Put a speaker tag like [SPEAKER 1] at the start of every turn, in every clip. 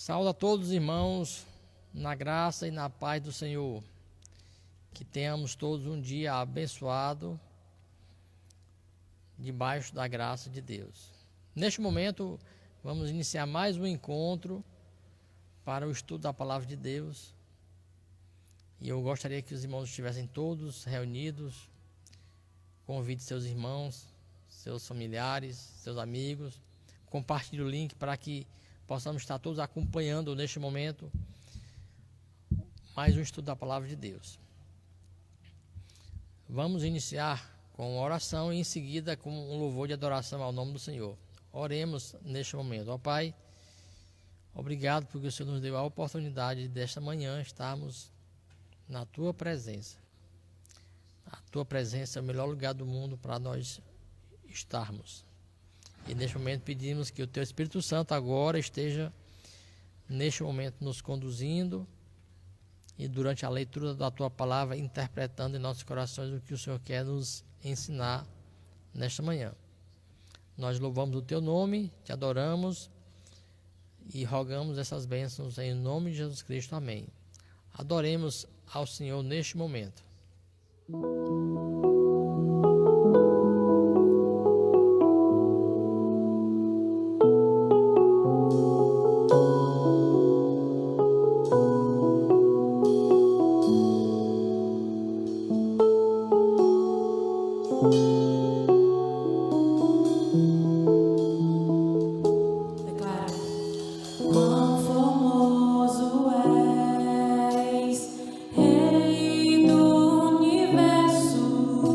[SPEAKER 1] Saúdo a todos os irmãos na graça e na paz do Senhor. Que tenhamos todos um dia abençoado debaixo da graça de Deus. Neste momento, vamos iniciar mais um encontro para o estudo da palavra de Deus. E eu gostaria que os irmãos estivessem todos reunidos. Convide seus irmãos, seus familiares, seus amigos. Compartilhe o link para que possamos estar todos acompanhando neste momento mais um estudo da palavra de Deus. Vamos iniciar com uma oração e em seguida com um louvor de adoração ao nome do Senhor. Oremos neste momento. Ó Pai, obrigado porque o Senhor nos deu a oportunidade desta manhã estarmos na Tua presença. A Tua presença é o melhor lugar do mundo para nós estarmos. E neste momento pedimos que o Teu Espírito Santo agora esteja neste momento nos conduzindo e durante a leitura da Tua palavra interpretando em nossos corações o que o Senhor quer nos ensinar nesta manhã. Nós louvamos o Teu nome, Te adoramos e rogamos essas bênçãos em nome de Jesus Cristo. Amém. Adoremos ao Senhor neste momento.
[SPEAKER 2] Rei do universo.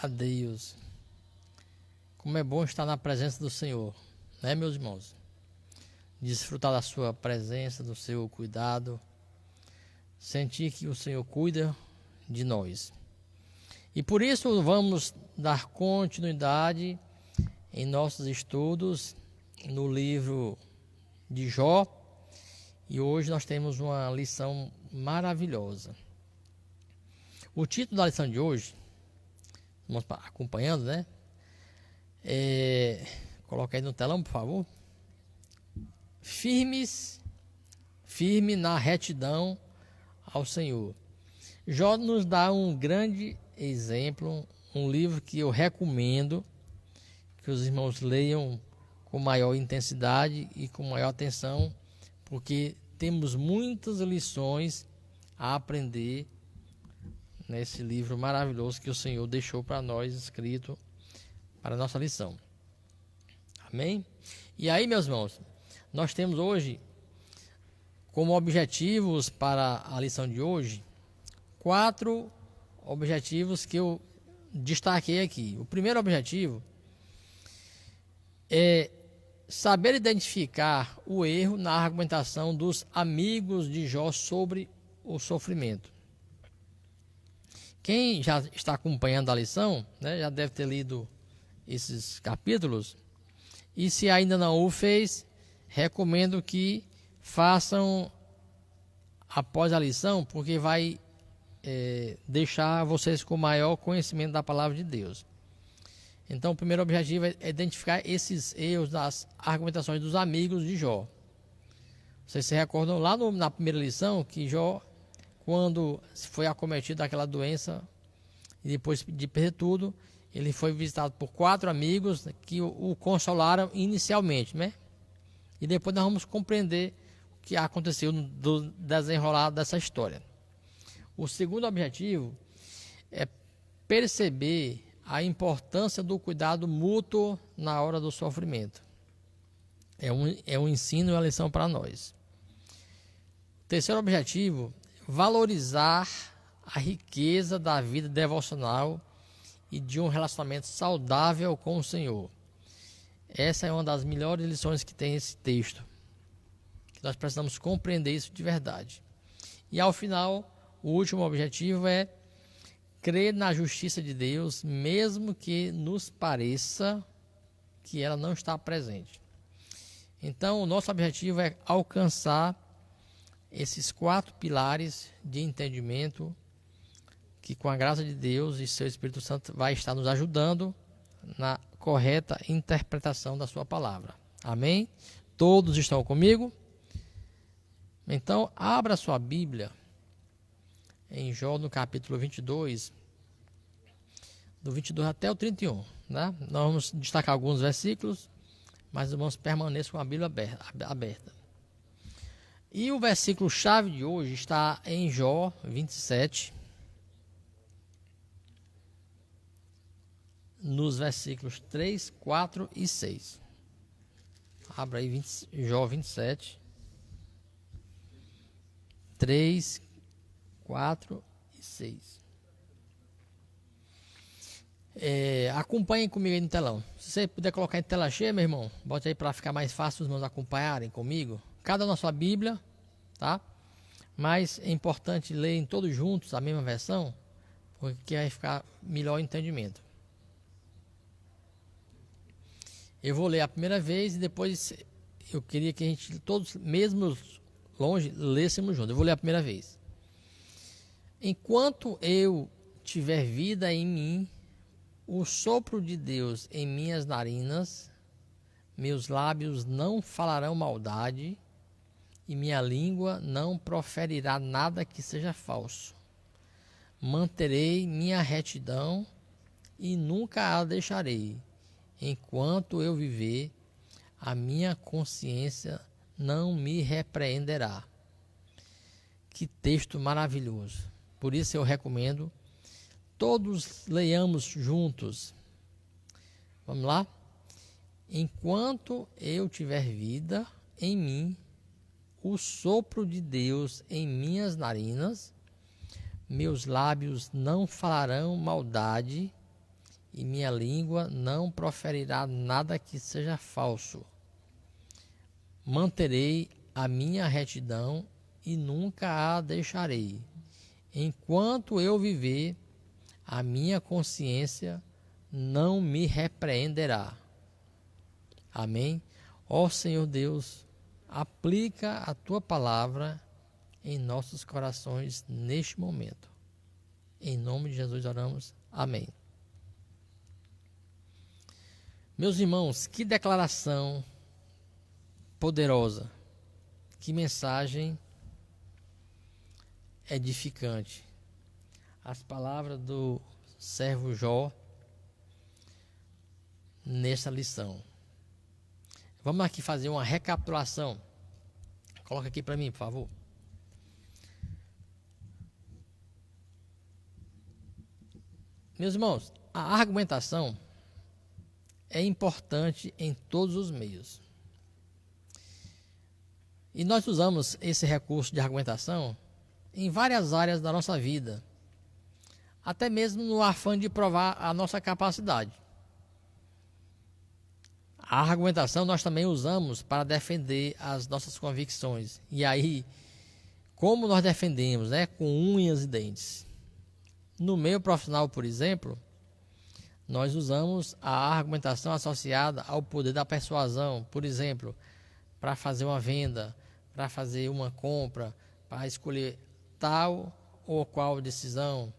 [SPEAKER 1] a Deus. Como é bom estar na presença do Senhor, né, meus irmãos? Desfrutar da sua presença, do seu cuidado, sentir que o Senhor cuida de nós. E por isso vamos dar continuidade em nossos estudos no livro de Jó. E hoje nós temos uma lição maravilhosa. O título da lição de hoje, vamos acompanhando, né? Coloca aí no telão, por favor. Firme na retidão ao Senhor. Jó nos dá um grande exemplo, um livro que eu recomendo que os irmãos leiam com maior intensidade e com maior atenção, porque temos muitas lições a aprender nesse livro maravilhoso que o Senhor deixou para nós escrito para a nossa lição. Amém? E aí, meus irmãos, nós temos hoje como objetivos para a lição de hoje 4 objetivos que eu destaquei aqui. O primeiro objetivo é saber identificar o erro na argumentação dos amigos de Jó sobre o sofrimento. Quem já está acompanhando a lição, né, já deve ter lido esses capítulos. E se ainda não o fez, recomendo que façam após a lição, porque vai deixar vocês com maior conhecimento da palavra de Deus. Então, o primeiro objetivo é identificar esses erros das argumentações dos amigos de Jó. Vocês se recordam lá na primeira lição que Jó, quando foi acometido daquela doença e depois de perder tudo, ele foi visitado por 4 amigos que o consolaram inicialmente, né? E depois nós vamos compreender o que aconteceu do desenrolar dessa história. O segundo objetivo é perceber a importância do cuidado mútuo na hora do sofrimento. É um ensino e uma lição para nós. O terceiro objetivo, valorizar a riqueza da vida devocional e de um relacionamento saudável com o Senhor. Essa é uma das melhores lições que tem esse texto. Nós precisamos compreender isso de verdade. E ao final, o último objetivo é crer na justiça de Deus, mesmo que nos pareça que ela não está presente. Então, o nosso objetivo é alcançar esses 4 pilares de entendimento que, com a graça de Deus e seu Espírito Santo, vai estar nos ajudando na correta interpretação da sua palavra. Amém? Todos estão comigo? Então, abra sua Bíblia em Jó, no capítulo 22, do 22 até o 31. Né? Nós vamos destacar alguns versículos, mas vamos permanecer com a Bíblia aberta. E o versículo-chave de hoje está em Jó 27, nos versículos 3, 4 e 6. Abra aí Jó 27, 3, 4 e 6. Acompanhem comigo aí no telão. Se você puder colocar em tela cheia, meu irmão, bote aí para ficar mais fácil os irmãos acompanharem comigo. Cada na sua Bíblia, tá? Mas é importante ler em todos juntos a mesma versão, porque vai ficar melhor o entendimento. Eu vou ler a primeira vez e depois eu queria que a gente todos, mesmo longe, lêssemos juntos. Eu vou ler a primeira vez. Enquanto eu tiver vida em mim, o sopro de Deus em minhas narinas, meus lábios não falarão maldade e minha língua não proferirá nada que seja falso. Manterei minha retidão e nunca a deixarei. Enquanto eu viver, a minha consciência não me repreenderá. Que texto maravilhoso. Por isso eu recomendo todos leiamos juntos. Vamos lá? Enquanto eu tiver vida em mim, o sopro de Deus em minhas narinas, meus lábios não falarão maldade e minha língua não proferirá nada que seja falso. Manterei a minha retidão e nunca a deixarei. Enquanto eu viver, a minha consciência não me repreenderá. Amém? Ó Senhor Deus, aplica a tua palavra em nossos corações neste momento. Em nome de Jesus oramos. Amém. Meus irmãos, que declaração poderosa, que mensagem edificante. As palavras do servo Jó nessa lição. Vamos aqui fazer uma recapitulação. Coloca aqui para mim, por favor. Meus irmãos, a argumentação é importante em todos os meios. E nós usamos esse recurso de argumentação em várias áreas da nossa vida, até mesmo no afã de provar a nossa capacidade. A argumentação nós também usamos para defender as nossas convicções. E aí, como nós defendemos, né? Com unhas e dentes. No meio profissional, por exemplo, nós usamos a argumentação associada ao poder da persuasão, por exemplo, para fazer uma venda, para fazer uma compra, para escolher tal ou qual decisão.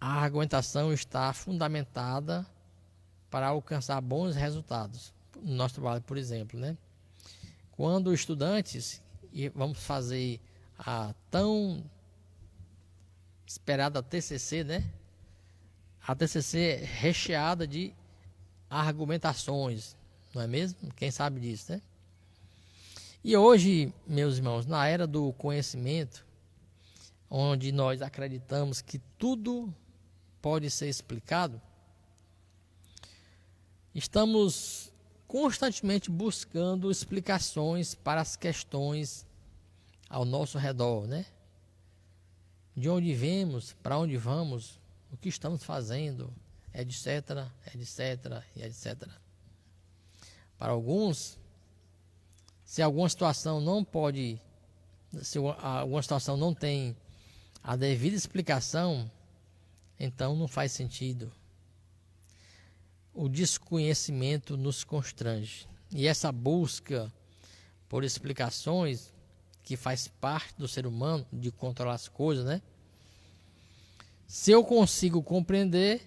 [SPEAKER 1] A argumentação está fundamentada para alcançar bons resultados no nosso trabalho, por exemplo, né? Quando estudantes, e vamos fazer a tão esperada TCC, né? A TCC é recheada de argumentações, não é mesmo? Quem sabe disso, né? E hoje, meus irmãos, na era do conhecimento, onde nós acreditamos que tudo pode ser explicado, estamos constantemente buscando explicações para as questões ao nosso redor, né? De onde viemos, para onde vamos, o que estamos fazendo, etc, etc e etc. Para alguns, se alguma situação não tem a devida explicação, então não faz sentido. O desconhecimento nos constrange. E essa busca por explicações, que faz parte do ser humano, de controlar as coisas, né? Se eu consigo compreender,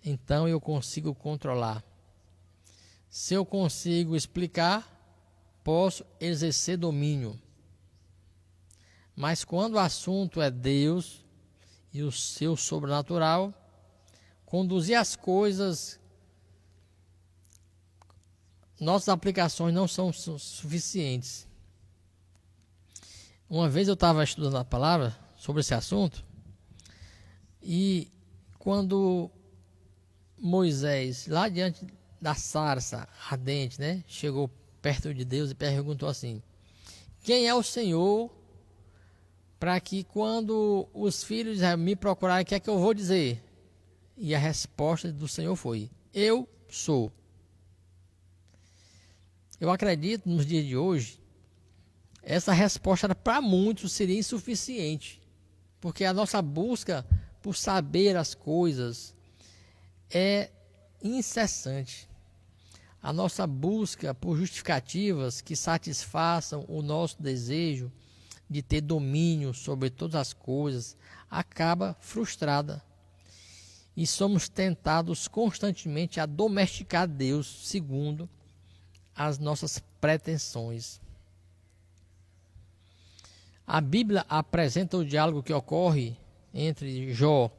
[SPEAKER 1] então eu consigo controlar. Se eu consigo explicar, posso exercer domínio. Mas quando o assunto é Deus e o seu sobrenatural, conduzir as coisas, nossas aplicações não são suficientes. Uma vez eu estava estudando a palavra sobre esse assunto, e quando Moisés, lá diante da sarça ardente, né, chegou perto de Deus e perguntou assim: quem é o Senhor, para que quando os filhos me procurarem, o que é que eu vou dizer? E a resposta do Senhor foi: eu sou. Eu acredito, nos dias de hoje, essa resposta para muitos seria insuficiente, porque a nossa busca por saber as coisas é incessante. A nossa busca por justificativas que satisfaçam o nosso desejo de ter domínio sobre todas as coisas acaba frustrada. E somos tentados constantemente a domesticar Deus segundo as nossas pretensões. A Bíblia apresenta o diálogo que ocorre entre Jó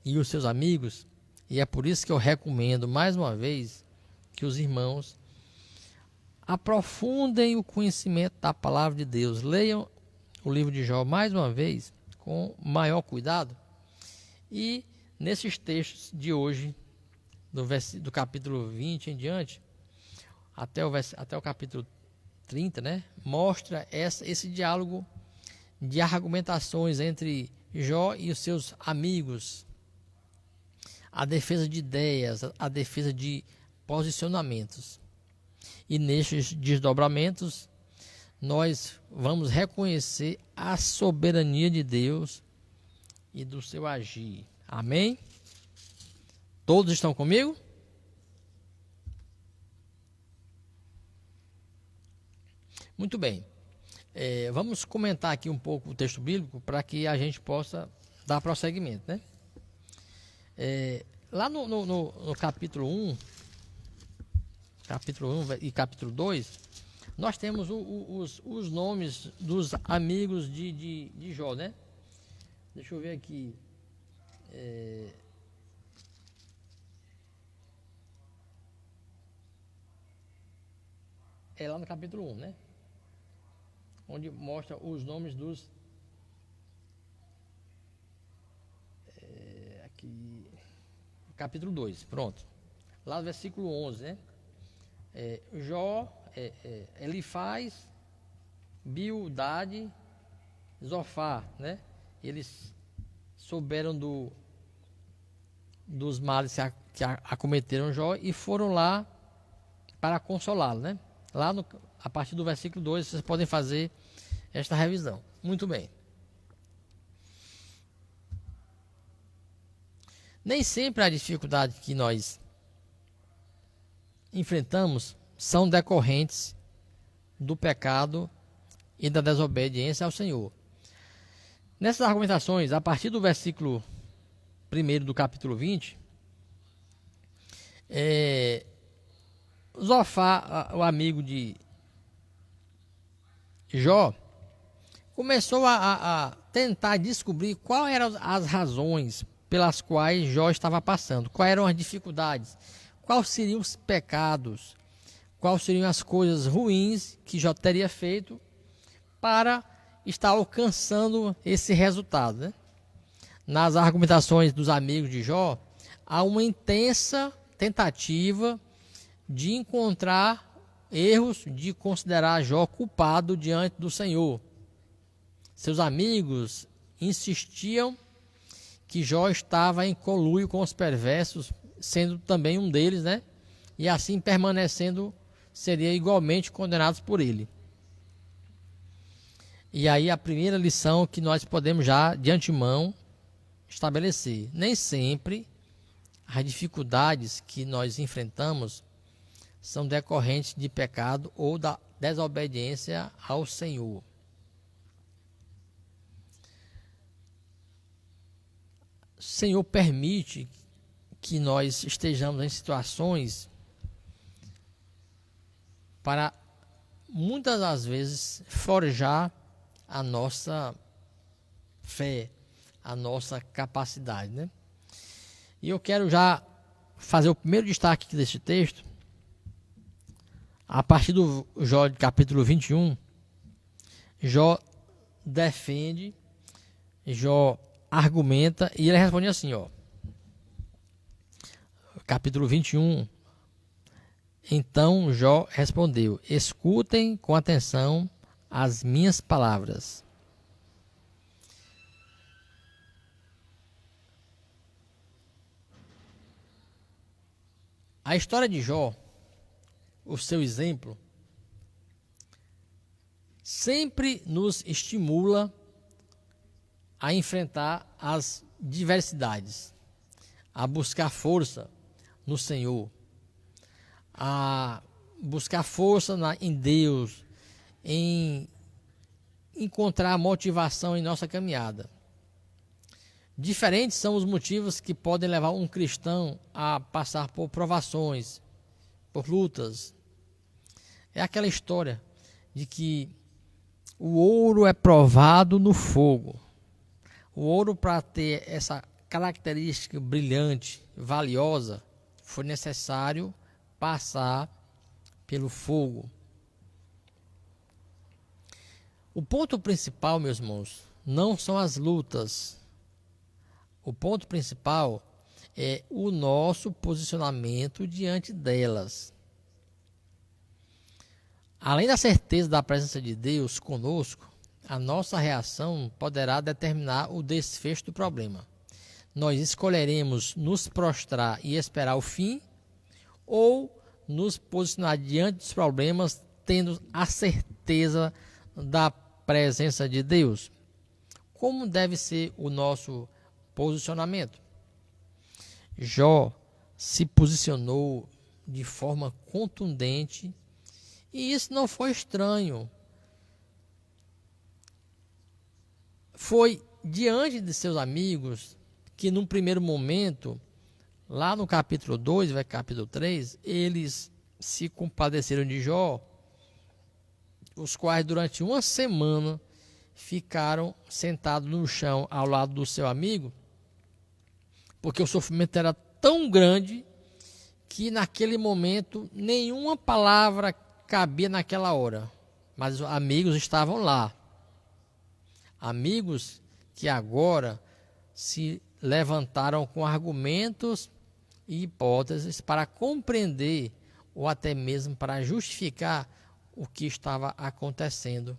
[SPEAKER 1] e os seus amigos, e é por isso que eu recomendo mais uma vez que os irmãos aprofundem o conhecimento da palavra de Deus. Leiam o livro de Jó mais uma vez com maior cuidado, e nesses textos de hoje, do capítulo 20 em diante, até o capítulo 30, né, mostra esse diálogo de argumentações entre Jó e os seus amigos. a defesa de ideias, a defesa de posicionamentos. E nestes desdobramentos, nós vamos reconhecer a soberania de Deus e do seu agir. Amém? Todos estão comigo? Muito bem. Vamos comentar aqui um pouco o texto bíblico para que a gente possa dar prosseguimento, né? Lá no capítulo 1 e capítulo 2, nós temos os nomes dos amigos de Jó, né? Deixa eu ver aqui. É lá no capítulo 1, né? Onde mostra os nomes dos... aqui... Capítulo 2, pronto. Lá no versículo 11, né? Jó, Elifaz, Bildade, Zofar, né? Eles souberam dos males que acometeram Jó e foram lá para consolá-lo, né? Lá a partir do versículo 2 vocês podem fazer esta revisão. Muito bem. Nem sempre a dificuldade que nós enfrentamos são decorrentes do pecado e da desobediência ao Senhor. Nessas argumentações, a partir do versículo 1 do capítulo 20, Zofar, o amigo de Jó, começou a tentar descobrir quais eram as razões pelas quais Jó estava passando, quais eram as dificuldades, quais seriam os pecados, quais seriam as coisas ruins que Jó teria feito para estar alcançando esse resultado, né? Nas argumentações dos amigos de Jó, há uma intensa tentativa de encontrar erros, de considerar Jó culpado diante do Senhor. Seus amigos insistiam que Jó estava em conluio com os perversos, sendo também um deles, né? E assim permanecendo, seria igualmente condenados por ele. E aí a primeira lição que nós podemos já de antemão estabelecer: nem sempre as dificuldades que nós enfrentamos são decorrentes de pecado ou da desobediência ao Senhor. O Senhor permite que nós estejamos em situações para, muitas das vezes, forjar a nossa fé, a nossa capacidade, né? E eu quero já fazer o primeiro destaque desse texto. A partir do Jó, capítulo 21, Jó defende, Jó argumenta, e ele responde assim, ó. Capítulo 21. Então Jó respondeu: escutem com atenção as minhas palavras. A história de Jó, o seu exemplo, sempre nos estimula a enfrentar as diversidades, a buscar força no Senhor, a buscar força em Deus, em encontrar motivação em nossa caminhada. Diferentes são os motivos que podem levar um cristão a passar por provações, por lutas. É aquela história de que o ouro é provado no fogo. O ouro, para ter essa característica brilhante, valiosa, foi necessário passar pelo fogo. O ponto principal, meus irmãos, não são as lutas. O ponto principal é o nosso posicionamento diante delas. Além da certeza da presença de Deus conosco, a nossa reação poderá determinar o desfecho do problema. nós escolheremos nos prostrar e esperar o fim, ou nos posicionar diante dos problemas, tendo a certeza da presença de Deus? Como deve ser o nosso posicionamento? Jó se posicionou de forma contundente, e isso não foi estranho. Foi diante de seus amigos que, num primeiro momento, lá no capítulo 2, vai capítulo 3, eles se compadeceram de Jó, os quais durante uma semana ficaram sentados no chão ao lado do seu amigo, porque o sofrimento era tão grande que naquele momento nenhuma palavra cabia naquela hora, mas os amigos estavam lá. Amigos que agora se levantaram com argumentos e hipóteses para compreender ou até mesmo para justificar o que estava acontecendo.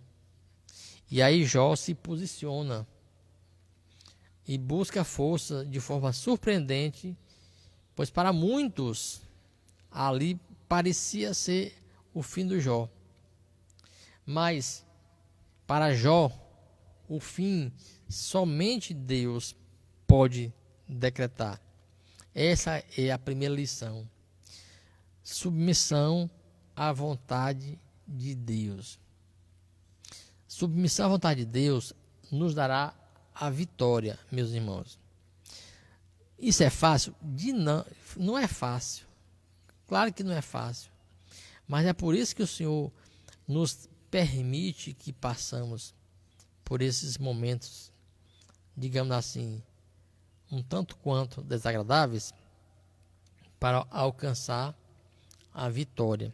[SPEAKER 1] E aí Jó se posiciona e busca força de forma surpreendente, pois para muitos ali parecia ser o fim do Jó. Mas para Jó, o fim somente Deus pode decretar. Essa é a primeira lição. Submissão à vontade de Deus. Submissão à vontade de Deus nos dará a vitória, meus irmãos. Isso é fácil? Não é fácil. Claro que não é fácil. Mas é por isso que o Senhor nos permite que passamos por esses momentos, digamos assim, um tanto quanto desagradáveis, para alcançar a vitória.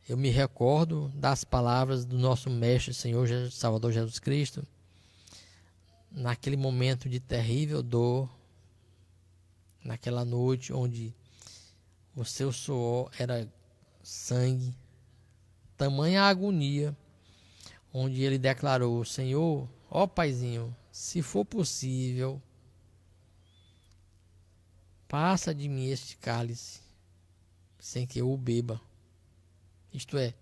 [SPEAKER 1] Eu me recordo das palavras do nosso Mestre, Senhor Salvador Jesus Cristo, naquele momento de terrível dor, naquela noite onde o seu suor era sangue, tamanha agonia, onde ele declarou: Senhor, ó Paizinho, se for possível, passa de mim este cálice, sem que eu o beba. Isto é,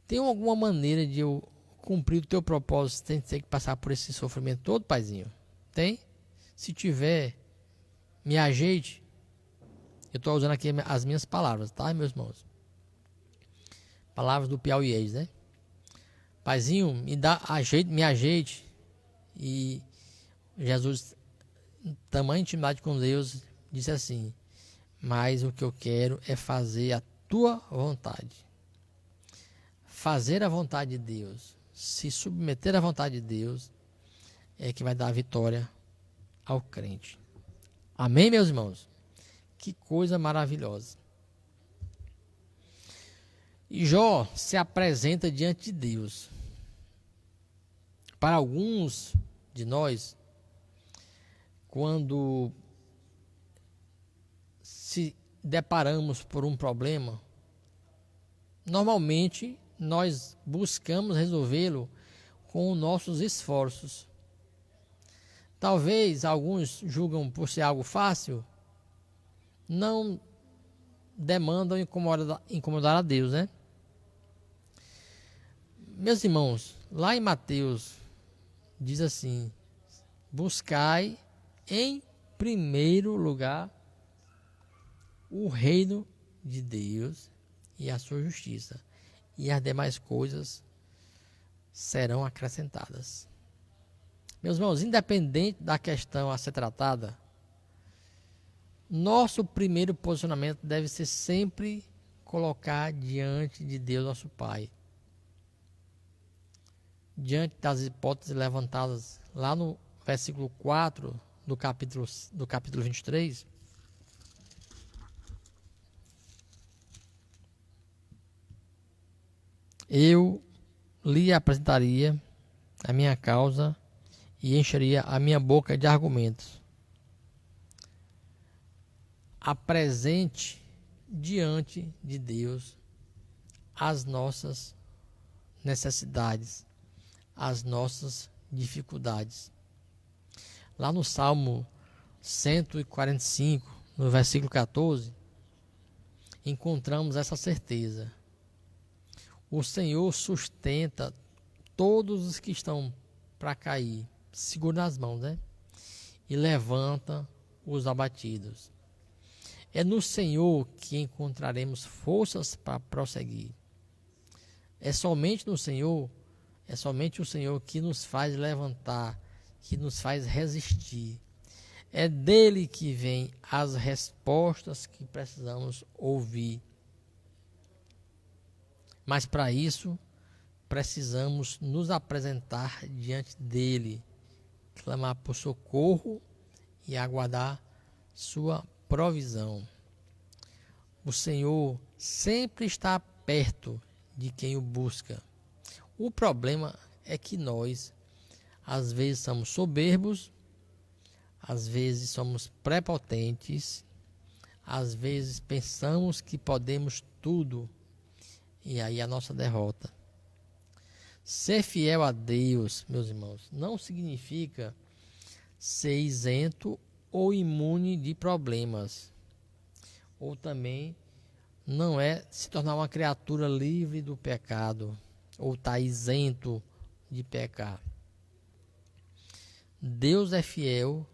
[SPEAKER 1] tem alguma maneira de eu cumprir o teu propósito sem ter que passar por esse sofrimento todo, Paizinho? Tem? Se tiver, me ajeite. Eu estou usando aqui as minhas palavras, tá, meus irmãos? Palavras do piauiês, né? Paizinho, me ajeite. E Jesus, tamanha intimidade com Deus, disse assim: mas o que eu quero é fazer a tua vontade. Fazer a vontade de Deus, se submeter à vontade de Deus, é que vai dar a vitória ao crente. Amém, meus irmãos? Que coisa maravilhosa. E Jó se apresenta diante de Deus. Para alguns de nós, quando se deparamos por um problema, normalmente nós buscamos resolvê-lo com os nossos esforços. Talvez alguns julgam por ser algo fácil, não demandam incomodar a Deus, né? Meus irmãos, lá em Mateus diz assim: buscai em primeiro lugar o reino de Deus e a sua justiça, e as demais coisas serão acrescentadas. Meus irmãos, independente da questão a ser tratada, nosso primeiro posicionamento deve ser sempre colocar diante de Deus, nosso Pai. Diante das hipóteses levantadas lá no versículo 4 do capítulo 23, eu lhe apresentaria a minha causa e encheria a minha boca de argumentos. Apresente diante de Deus as nossas necessidades, as nossas dificuldades. Lá no Salmo 145, no versículo 14, encontramos essa certeza. O Senhor sustenta todos os que estão para cair, segura nas mãos, né? E levanta os abatidos. É no Senhor que encontraremos forças para prosseguir. É somente no Senhor, é somente o Senhor que nos faz levantar, que nos faz resistir. É dele que vem as respostas que precisamos ouvir. Mas para isso, precisamos nos apresentar diante dele, clamar por socorro e aguardar sua provisão. O Senhor sempre está perto de quem o busca. O problema é que nós, às vezes, somos soberbos, às vezes somos prepotentes, às vezes pensamos que podemos tudo, e aí a nossa derrota. Ser fiel a Deus, meus irmãos, não significa ser isento ou imune de problemas, ou também não é se tornar uma criatura livre do pecado, ou estar isento de pecar. Deus é fiel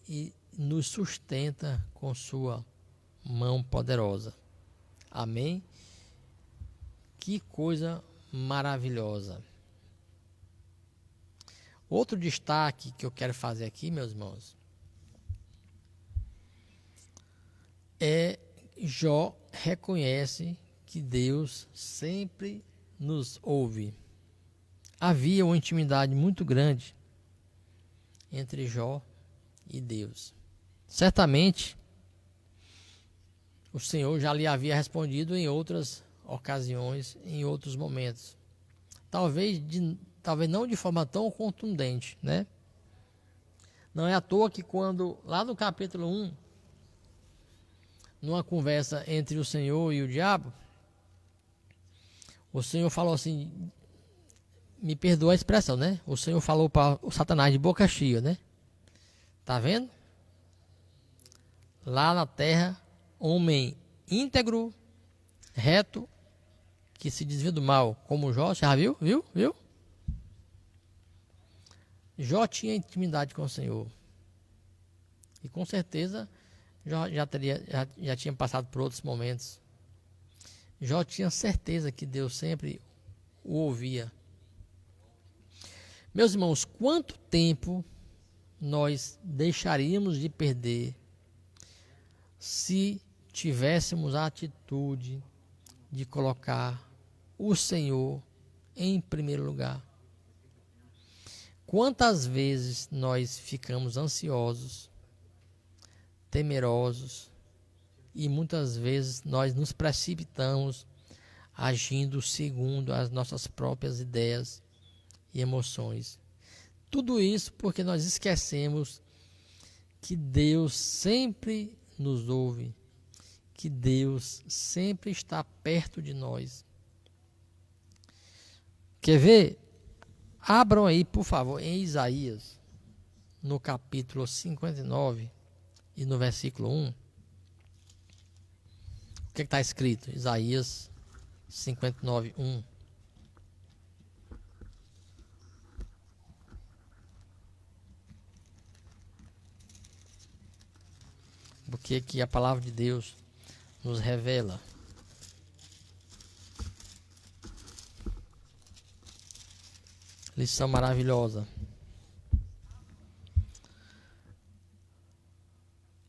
[SPEAKER 1] e nos sustenta com sua mão poderosa. Amém? Que coisa maravilhosa. Outro destaque que eu quero fazer aqui, meus irmãos, é Jó reconhece que Deus sempre nos ouve. Havia uma intimidade muito grande entre Jó e Deus. Certamente, o Senhor já lhe havia respondido em outras ocasiões, em outros momentos. Talvez não de forma tão contundente, né? Não é à toa que quando, lá no capítulo 1, numa conversa entre o Senhor e o diabo, o Senhor falou assim, me perdoa a expressão, né? O Senhor falou para o Satanás de boca cheia, né? Tá vendo? Lá na terra, homem íntegro, reto, que se desvia do mal, como Jó, já viu? Viu? Jó tinha intimidade com o Senhor. E com certeza Jó já tinha passado por outros momentos. Jó tinha certeza que Deus sempre o ouvia. Meus irmãos, quanto tempo nós deixaríamos de perder se tivéssemos a atitude de colocar o Senhor em primeiro lugar? Quantas vezes nós ficamos ansiosos, temerosos, e muitas vezes nós nos precipitamos agindo segundo as nossas próprias ideias e emoções. Tudo isso porque nós esquecemos que Deus sempre nos ouve, que Deus sempre está perto de nós. Quer ver? Abram aí, por favor, em Isaías, no capítulo 59 e no versículo 1. O que está escrito? Isaías 59, 1. Porque que a palavra de Deus nos revela. Lição maravilhosa.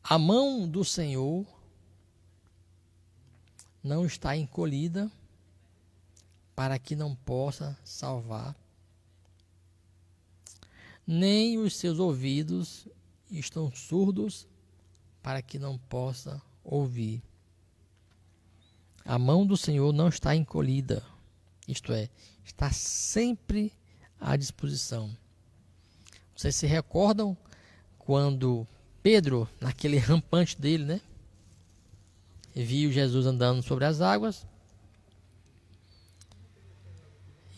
[SPEAKER 1] A mão do Senhor não está encolhida para que não possa salvar, nem os seus ouvidos estão surdos para que não possa ouvir. A mão do Senhor não está encolhida, isto é, está sempre à disposição. Vocês se recordam quando Pedro, naquele rampante dele, né, viu Jesus andando sobre as águas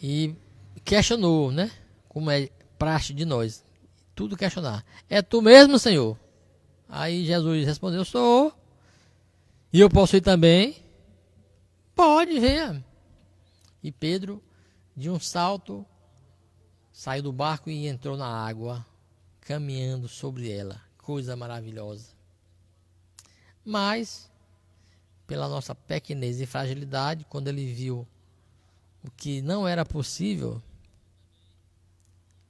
[SPEAKER 1] e questionou, né, como é praxe de nós. tudo questionar. É tu mesmo, Senhor? Aí Jesus respondeu, sou. E eu posso ir também? Pode, venha. E Pedro, de um salto, saiu do barco e entrou na água, caminhando sobre ela. Coisa maravilhosa. Mas, pela nossa pequenez e fragilidade, quando ele viu o que não era possível,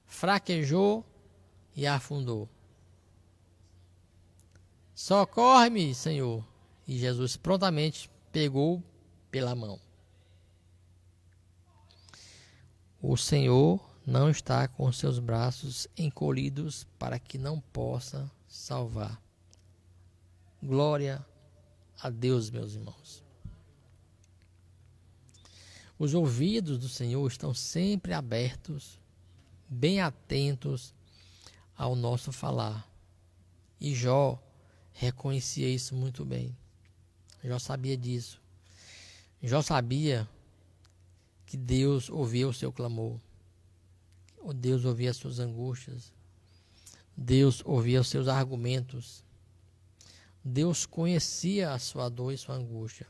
[SPEAKER 1] fraquejou e afundou. Socorre-me, Senhor. E Jesus prontamente pegou pela mão. O Senhor não está com seus braços encolhidos para que não possa salvar. Glória a Deus, meus irmãos. Os ouvidos do Senhor estão sempre abertos, bem atentos ao nosso falar. E Jó reconhecia isso muito bem. Jó sabia disso. Jó sabia que Deus ouvia o seu clamor. Deus ouvia as suas angústias. Deus ouvia os seus argumentos. Deus conhecia a sua dor e sua angústia.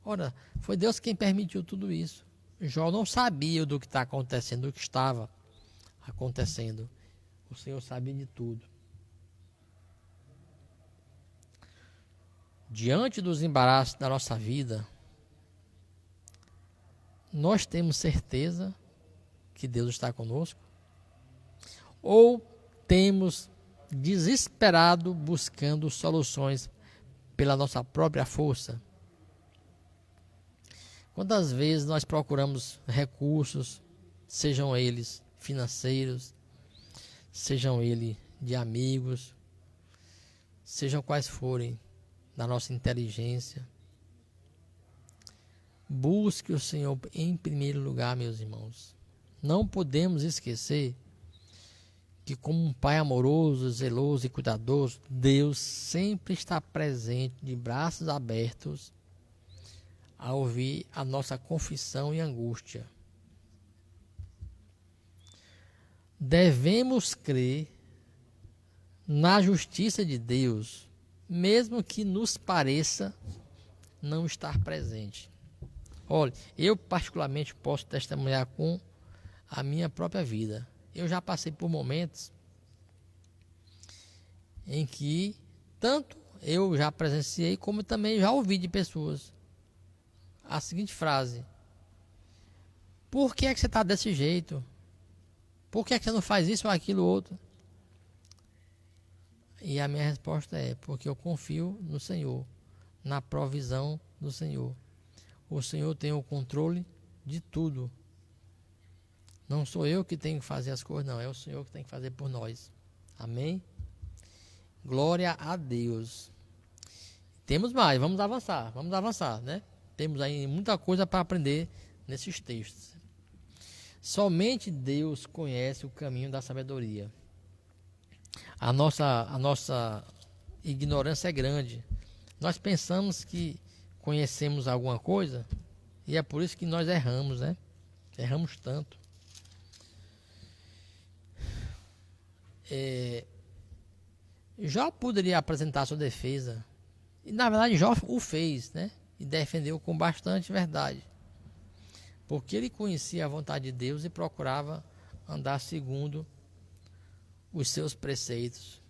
[SPEAKER 1] Ora, foi Deus quem permitiu tudo isso. Jó não sabia do que está acontecendo, do que estava acontecendo. O Senhor sabia de tudo. Diante dos embaraços da nossa vida, nós temos certeza que Deus está conosco? Ou temos desesperado buscando soluções pela nossa própria força? Quantas vezes nós procuramos recursos, sejam eles financeiros, sejam eles de amigos, sejam quais forem, da nossa inteligência. Busque o Senhor em primeiro lugar, meus irmãos. Não podemos esquecer que, como um Pai amoroso, zeloso e cuidadoso, Deus sempre está presente, de braços abertos, a ouvir a nossa confissão e angústia. Devemos crer na justiça de Deus, mesmo que nos pareça não estar presente. Olha, eu particularmente posso testemunhar com a minha própria vida. Eu já passei por momentos em que tanto eu já presenciei como também já ouvi de pessoas a seguinte frase: por que é que você está desse jeito? Por que é que você não faz isso ou aquilo outro? E a minha resposta é: porque eu confio no Senhor, na provisão do Senhor. O Senhor tem o controle de tudo. Não sou eu que tenho que fazer as coisas, não. É o Senhor que tem que fazer por nós. Amém? Glória a Deus. Temos mais, vamos avançar, né? Temos aí muita coisa para aprender nesses textos. Somente Deus conhece o caminho da sabedoria. A nossa ignorância é grande. Nós pensamos que conhecemos alguma coisa e é por isso que nós erramos, né? Erramos tanto. Jó poderia apresentar sua defesa. E na verdade Jó o fez, né? E defendeu com bastante verdade. Porque ele conhecia a vontade de Deus e procurava andar segundo os seus preceitos.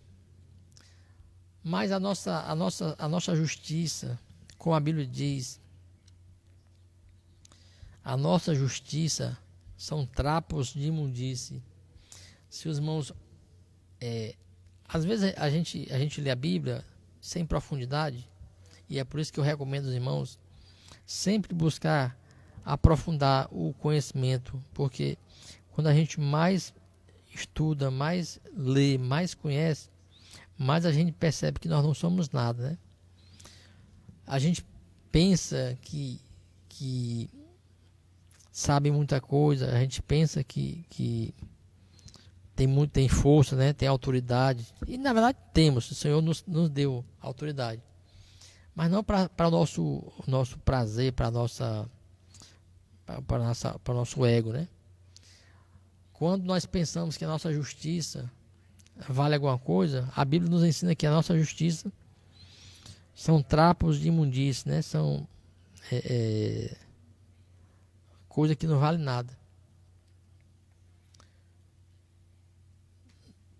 [SPEAKER 1] Mas a nossa justiça, como a Bíblia diz, a nossa justiça são trapos de imundície. Se os irmãos, às vezes a gente lê a Bíblia sem profundidade, e é por isso que eu recomendo aos irmãos sempre buscar aprofundar o conhecimento, porque quando a gente mais estuda, mais lê, mais conhece, mais a gente percebe que nós não somos nada, né? A gente pensa que sabe muita coisa, a gente pensa que tem força, né? Tem autoridade, e na verdade temos, o Senhor nos deu autoridade, mas não para o nosso prazer, para o nosso ego, né? Quando nós pensamos que a nossa justiça vale alguma coisa, a Bíblia nos ensina que a nossa justiça são trapos de imundície, né? São coisa que não vale nada.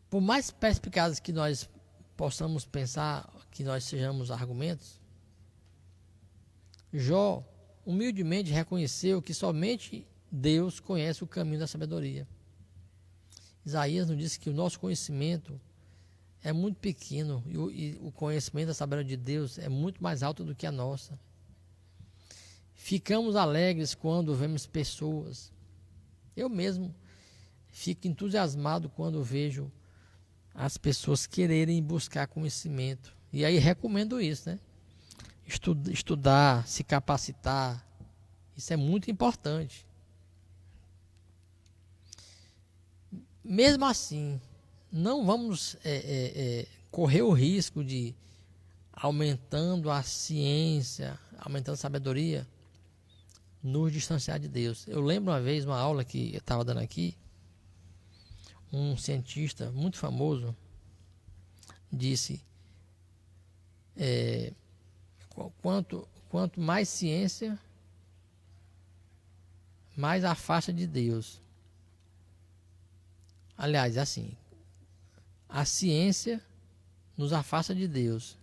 [SPEAKER 1] Por mais perspicazes que nós possamos pensar, que nós sejamos argumentos, Jó humildemente reconheceu que somente Deus conhece o caminho da sabedoria. Isaías nos disse que o nosso conhecimento é muito pequeno e o conhecimento da sabedoria de Deus é muito mais alto do que a nossa. Ficamos alegres quando vemos pessoas. Eu mesmo fico entusiasmado quando vejo as pessoas quererem buscar conhecimento. E aí recomendo isso, né? Estudar, se capacitar. Isso é muito importante. Mesmo assim, não vamos correr o risco de, aumentando a ciência, aumentando a sabedoria, nos distanciar de Deus. Eu lembro uma vez, uma aula que eu estava dando aqui, um cientista muito famoso disse, quanto mais ciência, mais afasta de Deus. Aliás, assim, a ciência nos afasta de Deus.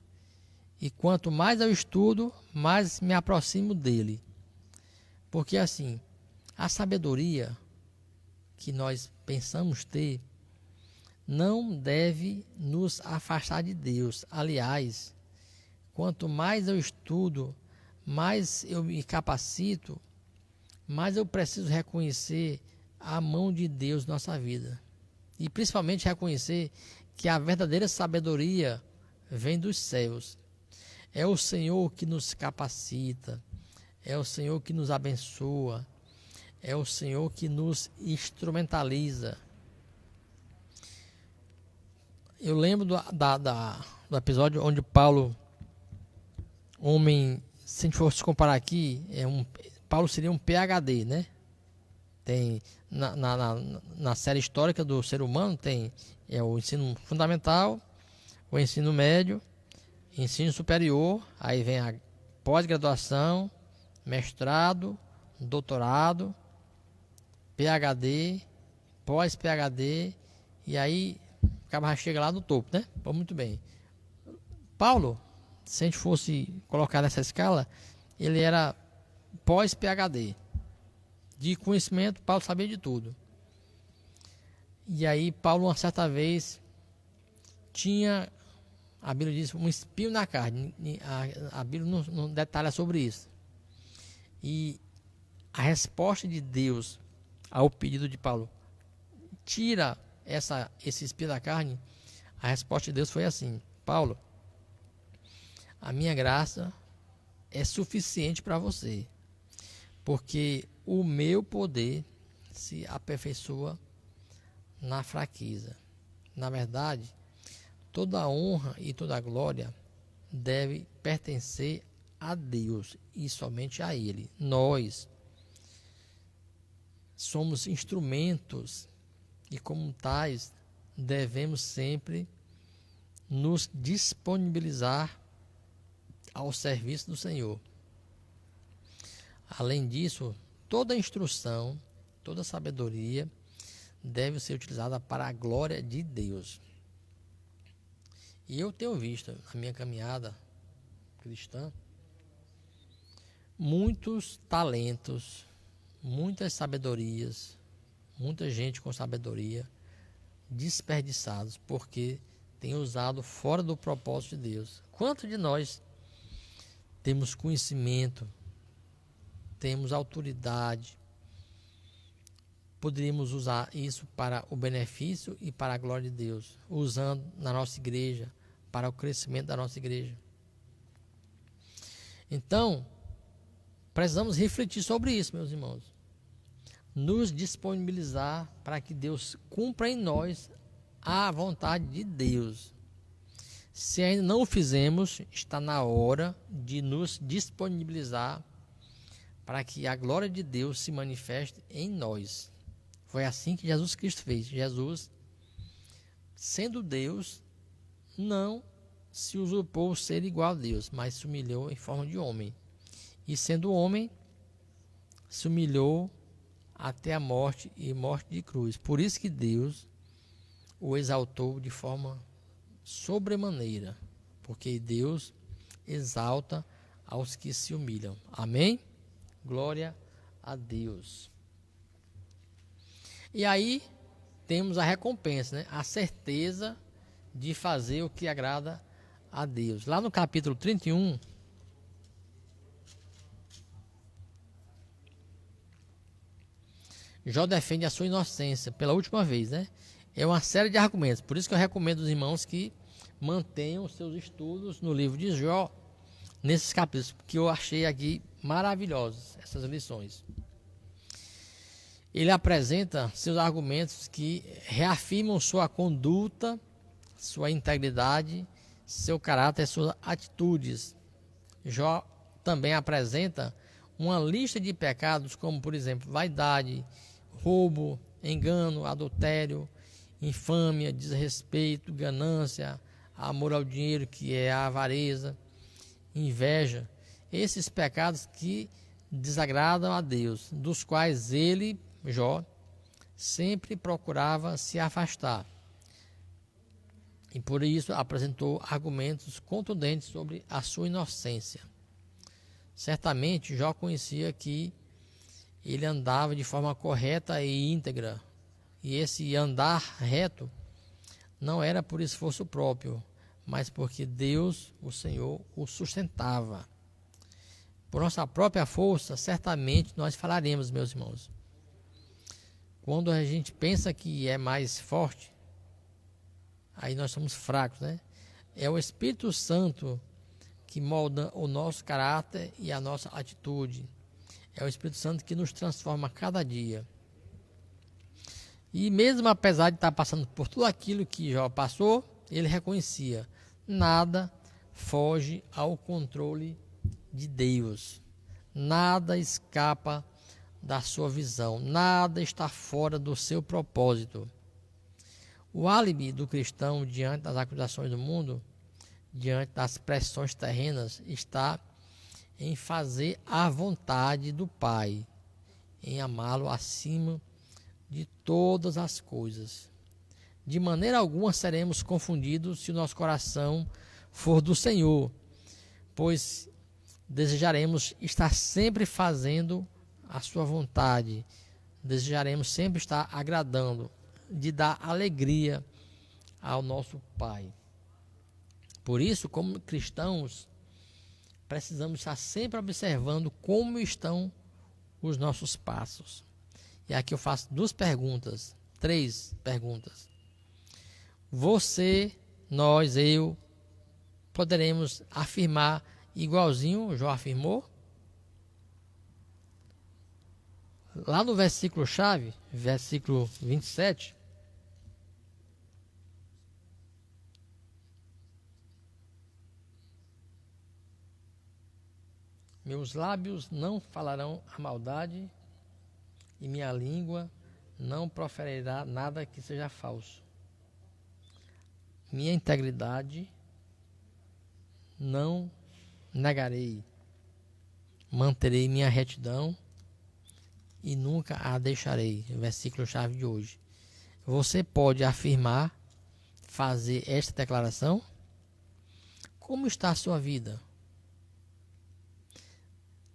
[SPEAKER 1] E quanto mais eu estudo, mais me aproximo dele. Porque assim, a sabedoria que nós pensamos ter não deve nos afastar de Deus. Aliás, quanto mais eu estudo, mais eu me capacito, mais eu preciso reconhecer a mão de Deus na nossa vida. E principalmente reconhecer que a verdadeira sabedoria vem dos céus. É o Senhor que nos capacita, é o Senhor que nos abençoa, é o Senhor que nos instrumentaliza. Eu lembro do episódio onde Paulo, homem, se a gente fosse comparar aqui, Paulo seria um PhD, né? Tem na série histórica do ser humano tem o ensino fundamental, o ensino médio, ensino superior, aí vem a pós-graduação, mestrado, doutorado, PhD, pós-PhD, e aí acaba chega lá no topo, né? Pô, muito bem. Paulo, se a gente fosse colocar nessa escala, ele era pós-PhD. De conhecimento, Paulo sabia de tudo. E aí Paulo, uma certa vez, tinha, a Bíblia diz, um espinho na carne. A Bíblia não detalha sobre isso. E a resposta de Deus ao pedido de Paulo, tira esse espinho da carne, a resposta de Deus foi assim: Paulo, a minha graça é suficiente para você, porque o meu poder se aperfeiçoa na fraqueza. Na verdade, toda a honra e toda a glória deve pertencer a Deus e somente a Ele. Nós somos instrumentos e, como tais, devemos sempre nos disponibilizar ao serviço do Senhor. Além disso, toda instrução, toda sabedoria deve ser utilizada para a glória de Deus. E eu tenho visto na minha caminhada cristã muitos talentos, muitas sabedorias, muita gente com sabedoria desperdiçados porque tem usado fora do propósito de Deus. Quanto de nós temos conhecimento, temos autoridade, poderíamos usar isso para o benefício e para a glória de Deus, usando na nossa igreja, para o crescimento da nossa igreja. Então, precisamos refletir sobre isso, meus irmãos. Nos disponibilizar para que Deus cumpra em nós a vontade de Deus. Se ainda não o fizemos, está na hora de nos disponibilizar para que a glória de Deus se manifeste em nós. Foi assim que Jesus Cristo fez. Jesus sendo Deus, não se usurpou o ser igual a Deus, mas se humilhou em forma de homem. E sendo homem, se humilhou até a morte e morte de cruz. Por isso que Deus o exaltou de forma sobremaneira, porque Deus exalta aos que se humilham. Amém? Glória a Deus. E aí temos a recompensa, né? A certeza de fazer o que agrada a Deus. Lá no capítulo 31, Jó defende a sua inocência pela última vez, né? É uma série de argumentos. Por isso que eu recomendo aos irmãos que mantenham seus estudos no livro de Jó, nesses capítulos, que eu achei aqui maravilhosos, essas lições. Ele apresenta seus argumentos que reafirmam sua conduta, sua integridade, seu caráter, suas atitudes. Jó também apresenta uma lista de pecados, como por exemplo, vaidade, roubo, engano, adultério, infâmia, desrespeito, ganância, amor ao dinheiro, que é a avareza, inveja. Esses pecados que desagradam a Deus, dos quais ele, Jó, sempre procurava se afastar. E por isso apresentou argumentos contundentes sobre a sua inocência. Certamente Jó conhecia que ele andava de forma correta e íntegra. E esse andar reto não era por esforço próprio, mas porque Deus, o Senhor, o sustentava. Por nossa própria força, certamente nós falaremos, meus irmãos. Quando a gente pensa que é mais forte, aí nós somos fracos, né? É o Espírito Santo que molda o nosso caráter e a nossa atitude. É o Espírito Santo que nos transforma a cada dia. E mesmo apesar de estar passando por tudo aquilo que Jó passou, ele reconhecia: nada foge ao controle de Deus. Nada escapa da sua visão. Nada está fora do seu propósito. O álibi do cristão diante das acusações do mundo, diante das pressões terrenas, está em fazer a vontade do Pai, em amá-lo acima de todas as coisas. De maneira alguma seremos confundidos se o nosso coração for do Senhor, pois desejaremos estar sempre fazendo a sua vontade, desejaremos sempre estar agradando, de dar alegria ao nosso Pai. Por isso, como cristãos, precisamos estar sempre observando como estão os nossos passos. E aqui eu faço três perguntas. Você, nós, eu, poderemos afirmar igualzinho o Jó afirmou? Lá no versículo-chave, versículo 27, meus lábios não falarão a maldade e minha língua não proferirá nada que seja falso. Minha integridade não negarei. Manterei minha retidão e nunca a deixarei. Versículo-chave de hoje. Você pode afirmar, fazer esta declaração? Como está a sua vida?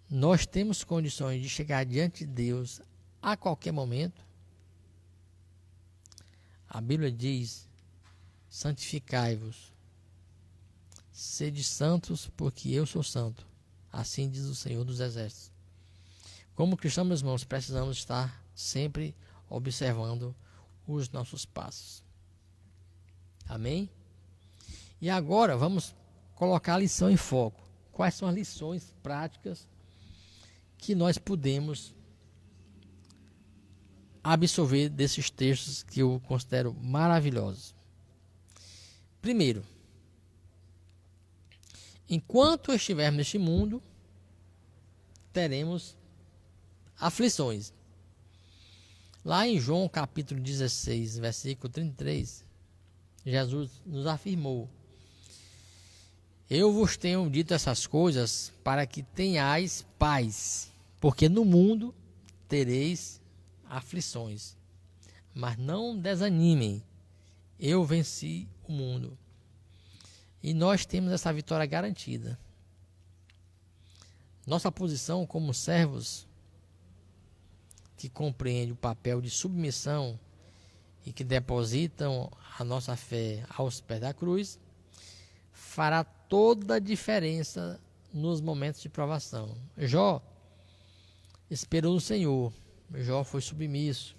[SPEAKER 1] Nós temos condições de chegar diante de Deus a qualquer momento. A Bíblia diz: santificai-vos, sede santos, porque eu sou santo. Assim diz o Senhor dos Exércitos. Como cristãos, meus irmãos, precisamos estar sempre observando os nossos passos. Amém? E agora vamos colocar a lição em foco. Quais são as lições práticas que nós podemos absorver desses textos que eu considero maravilhosos? Primeiro, enquanto estivermos neste mundo, teremos aflições. Lá em João capítulo 16, versículo 33, Jesus nos afirmou: eu vos tenho dito essas coisas para que tenhais paz, porque no mundo tereis aflições. Mas não desanimem, eu venci o mundo. E nós temos essa vitória garantida. Nossa posição como servos que compreendem o papel de submissão e que depositam a nossa fé aos pés da cruz, fará toda a diferença nos momentos de provação. Jó esperou no Senhor. Jó foi submisso.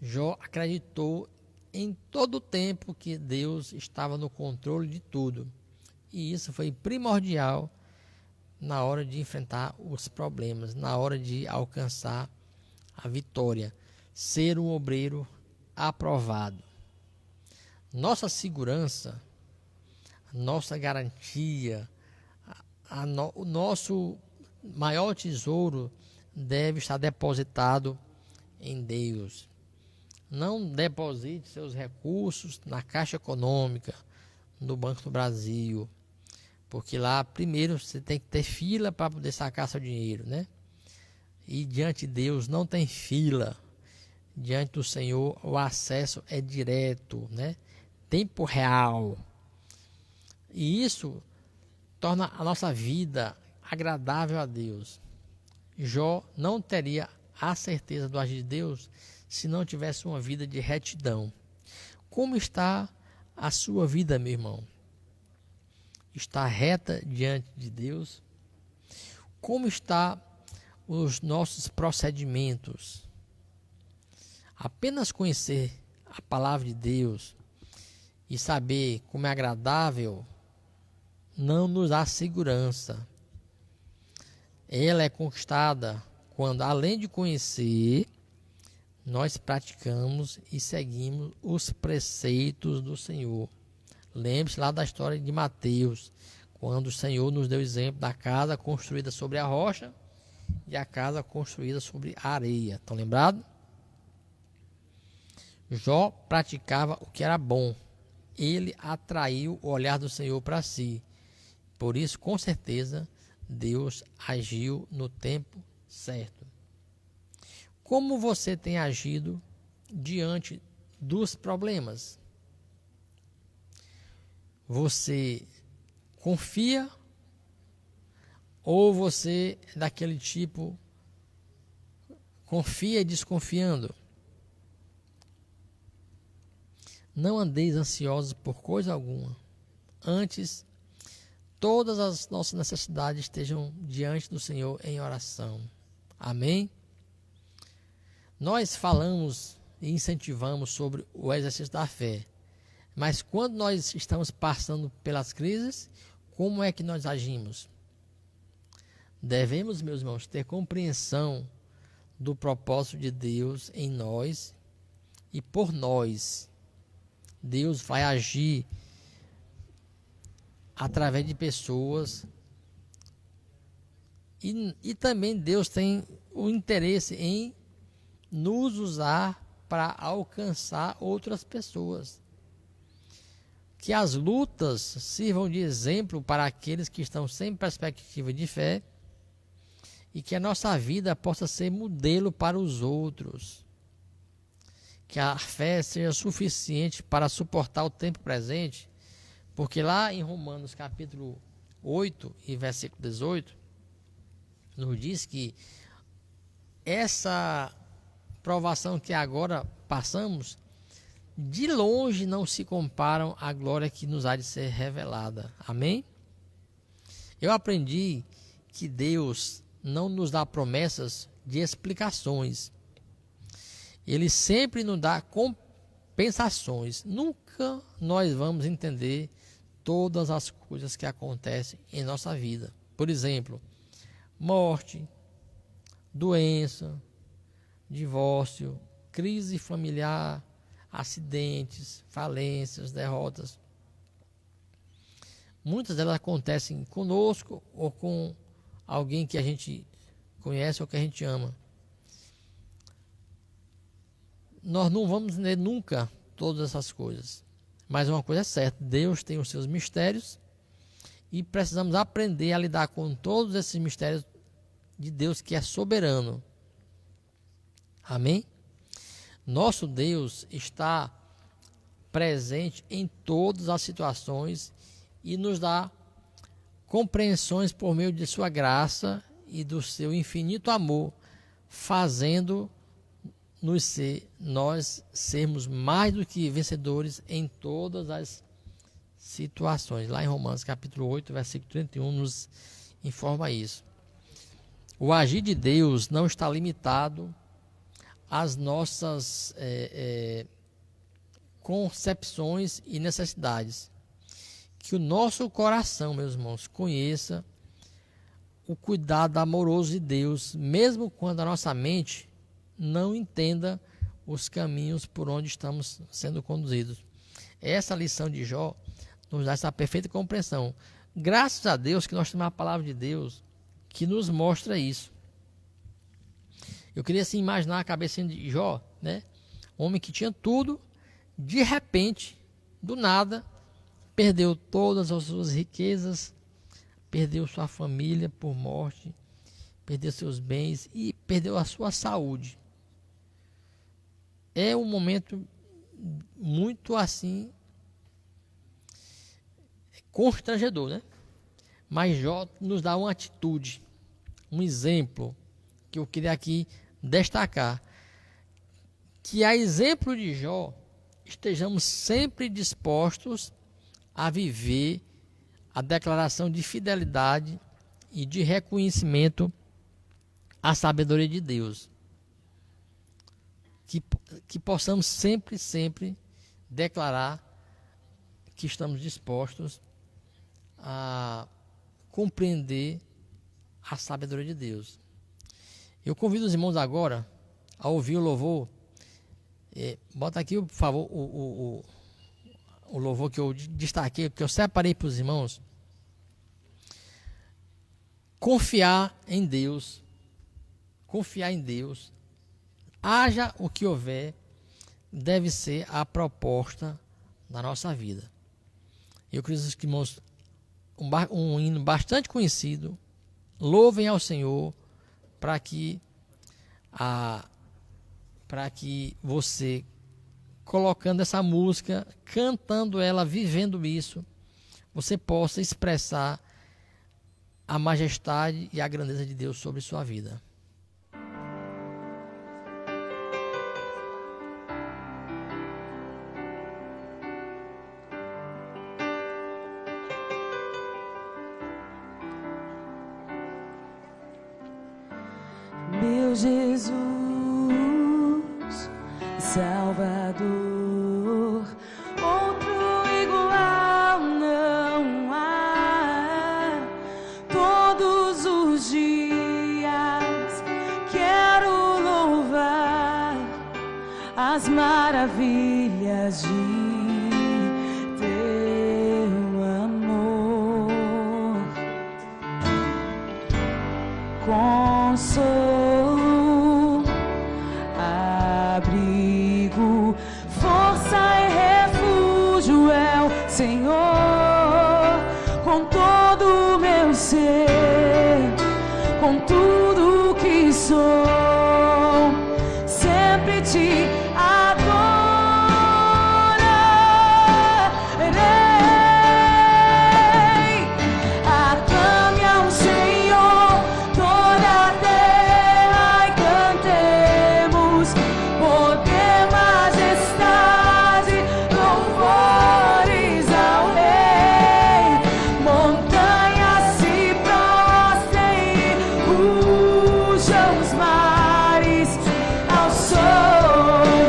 [SPEAKER 1] Jó acreditou em todo o tempo que Deus estava no controle de tudo. E isso foi primordial na hora de enfrentar os problemas, na hora de alcançar a vitória, ser um obreiro aprovado. Nossa segurança, nossa garantia, o nosso maior tesouro deve estar depositado em Deus. Não deposite seus recursos na Caixa Econômica, no Banco do Brasil, porque lá primeiro você tem que ter fila para poder sacar seu dinheiro, né? E diante de Deus não tem fila. Diante do Senhor o acesso é direto, né? Tempo real. E isso torna a nossa vida agradável a Deus. Jó não teria a certeza do agir de Deus se não tivesse uma vida de retidão. Como está a sua vida, meu irmão? Está reta diante de Deus? Como está os nossos procedimentos? Apenas conhecer a palavra de Deus e saber como é agradável não nos dá segurança. Ela é conquistada quando, além de conhecer, nós praticamos e seguimos os preceitos do Senhor. Lembre-se lá da história de Mateus, quando o Senhor nos deu o exemplo da casa construída sobre a rocha e a casa construída sobre a areia. Estão lembrados? Jó praticava o que era bom. Ele atraiu o olhar do Senhor para si. Por isso, com certeza, Deus agiu no tempo certo. Como você tem agido diante dos problemas? Você confia ou você é daquele tipo confia desconfiando? Não andeis ansiosos por coisa alguma. Antes, todas as nossas necessidades estejam diante do Senhor em oração. Amém? Nós falamos e incentivamos sobre o exercício da fé. Mas quando nós estamos passando pelas crises, como é que nós agimos? Devemos, meus irmãos, ter compreensão do propósito de Deus em nós e por nós. Deus vai agir através de pessoas e também Deus tem o interesse em nos usar para alcançar outras pessoas. Que as lutas sirvam de exemplo para aqueles que estão sem perspectiva de fé e que a nossa vida possa ser modelo para os outros. Que a fé seja suficiente para suportar o tempo presente, porque lá em Romanos capítulo 8 e versículo 18, nos diz que essa provação que agora passamos, de longe não se comparam à glória que nos há de ser revelada. Amém? Eu aprendi que Deus não nos dá promessas de explicações. Ele sempre nos dá compensações. Nunca nós vamos entender todas as coisas que acontecem em nossa vida. Por exemplo, morte, doença, divórcio, crise familiar, acidentes, falências, derrotas. Muitas delas acontecem conosco ou com alguém que a gente conhece ou que a gente ama. Nós não vamos entender nunca todas essas coisas. Mas uma coisa é certa, Deus tem os seus mistérios e precisamos aprender a lidar com todos esses mistérios de Deus que é soberano. Amém? Nosso Deus está presente em todas as situações e nos dá compreensões por meio de sua graça e do seu infinito amor, fazendo nós sermos mais do que vencedores em todas as situações. Lá em Romanos capítulo 8, versículo 31, nos informa isso. O agir de Deus não está limitado às nossas concepções e necessidades. Que o nosso coração, meus irmãos, conheça o cuidado amoroso de Deus, mesmo quando a nossa mente não entenda os caminhos por onde estamos sendo conduzidos. Essa lição de Jó nos dá essa perfeita compreensão. Graças a Deus que nós temos a palavra de Deus que nos mostra isso. Eu queria assim imaginar a cabecinha de Jó, né? Um homem que tinha tudo, de repente, do nada, perdeu todas as suas riquezas, perdeu sua família por morte, perdeu seus bens e perdeu a sua saúde. É um momento muito assim constrangedor, né? Mas Jó nos dá uma atitude, um exemplo que eu queria aqui destacar, que a exemplo de Jó estejamos sempre dispostos a viver a declaração de fidelidade e de reconhecimento à sabedoria de Deus. Que possamos sempre declarar que estamos dispostos a compreender a sabedoria de Deus. Eu convido os irmãos agora a ouvir o louvor. Bota aqui, por favor, o louvor que eu destaquei, que eu separei para os irmãos. Confiar em Deus. Confiar em Deus. Haja o que houver, deve ser a proposta da nossa vida. Eu queria que os irmãos, um hino bastante conhecido, louvem ao Senhor para que você, colocando essa música, cantando ela, vivendo isso, você possa expressar a majestade e a grandeza de Deus sobre sua vida.
[SPEAKER 2] Meu Jesus, Salvador, outro igual não há. Todos os dias quero louvar as maravilhas de teu amor. Consolo, abrigo, força e refúgio é o Senhor. Com todo o meu ser, com tudo que sou, sempre te adorarei. Aclame ao Senhor toda a terra e cantemos poder, majestade, louvores ao Rei. Montanhas se prostrem e rujam os mares ao som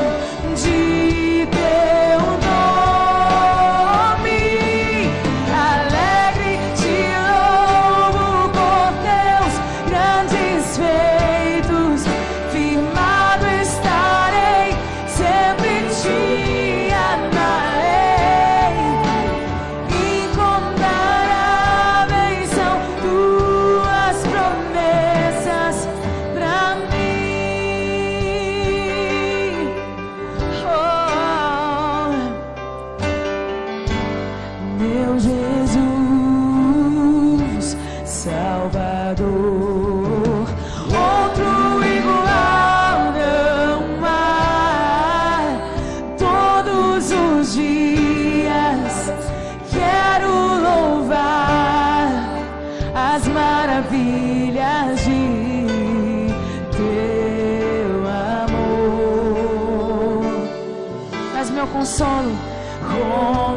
[SPEAKER 2] é o consolo,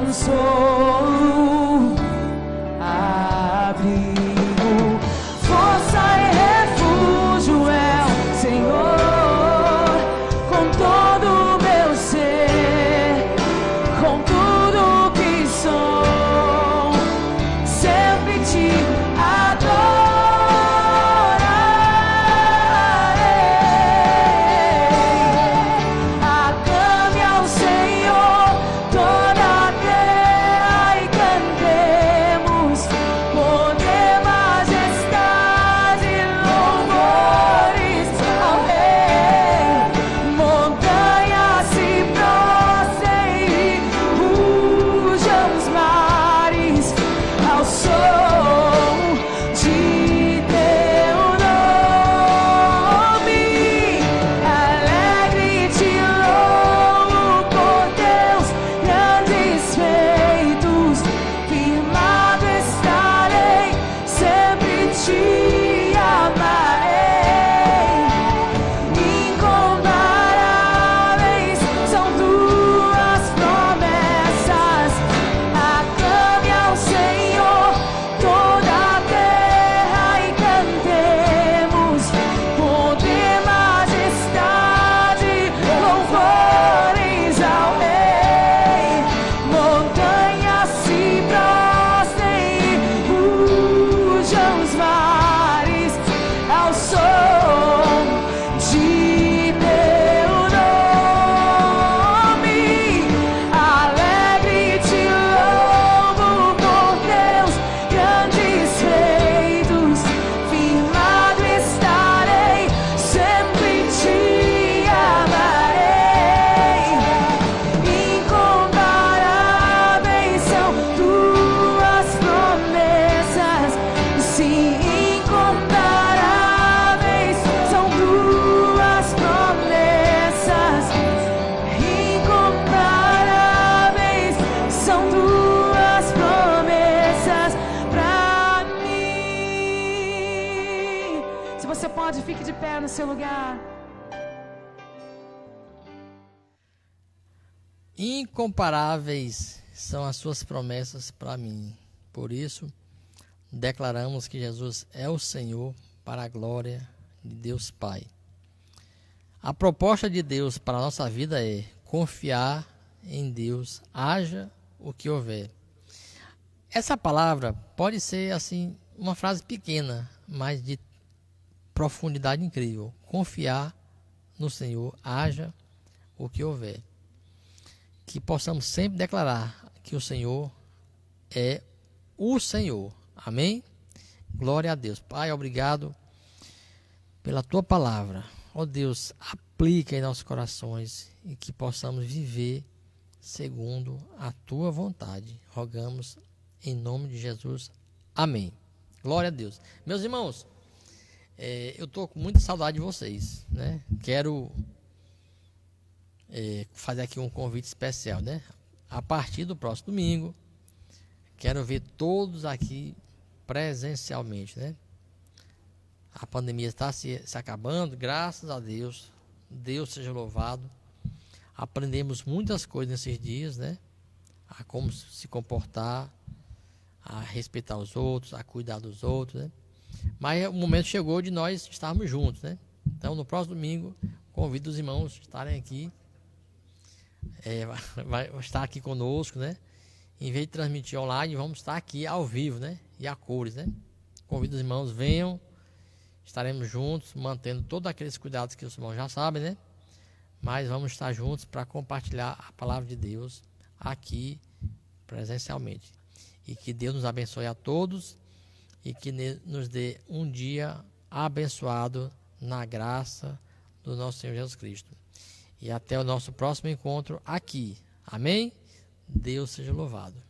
[SPEAKER 2] consolo, abrigo, força e refúgio é o Senhor, com todo o meu ser, com tudo que sou, sempre te fique de pé no seu lugar.
[SPEAKER 1] Incomparáveis são as suas promessas para mim. Por isso, declaramos que Jesus é o Senhor para a glória de Deus Pai. A proposta de Deus para a nossa vida é confiar em Deus, haja o que houver. Essa palavra pode ser assim uma frase pequena, mas de profundidade incrível. Confiar no Senhor, haja o que houver. Que possamos sempre declarar que o Senhor é o Senhor. Amém? Glória a Deus. Pai, obrigado pela tua palavra. Ó Deus, aplica em nossos corações e que possamos viver segundo a tua vontade. Rogamos em nome de Jesus. Amém. Glória a Deus. Meus irmãos, eu estou com muita saudade de vocês, né? Quero fazer aqui um convite especial, né? A partir do próximo domingo, quero ver todos aqui presencialmente, né? A pandemia está se acabando, graças a Deus. Deus seja louvado. Aprendemos muitas coisas nesses dias, né? A como se comportar, a respeitar os outros, a cuidar dos outros, né? Mas o momento chegou de nós estarmos juntos, né? Então, no próximo domingo, convido os irmãos a estarem aqui. Vai estar aqui conosco, né? Em vez de transmitir online, vamos estar aqui ao vivo, né? E a cores, né? Convido os irmãos, venham. Estaremos juntos, mantendo todos aqueles cuidados que os irmãos já sabem, né? Mas vamos estar juntos para compartilhar a palavra de Deus aqui presencialmente. E que Deus nos abençoe a todos e que nos dê um dia abençoado na graça do nosso Senhor Jesus Cristo. E até o nosso próximo encontro aqui. Amém? Deus seja louvado.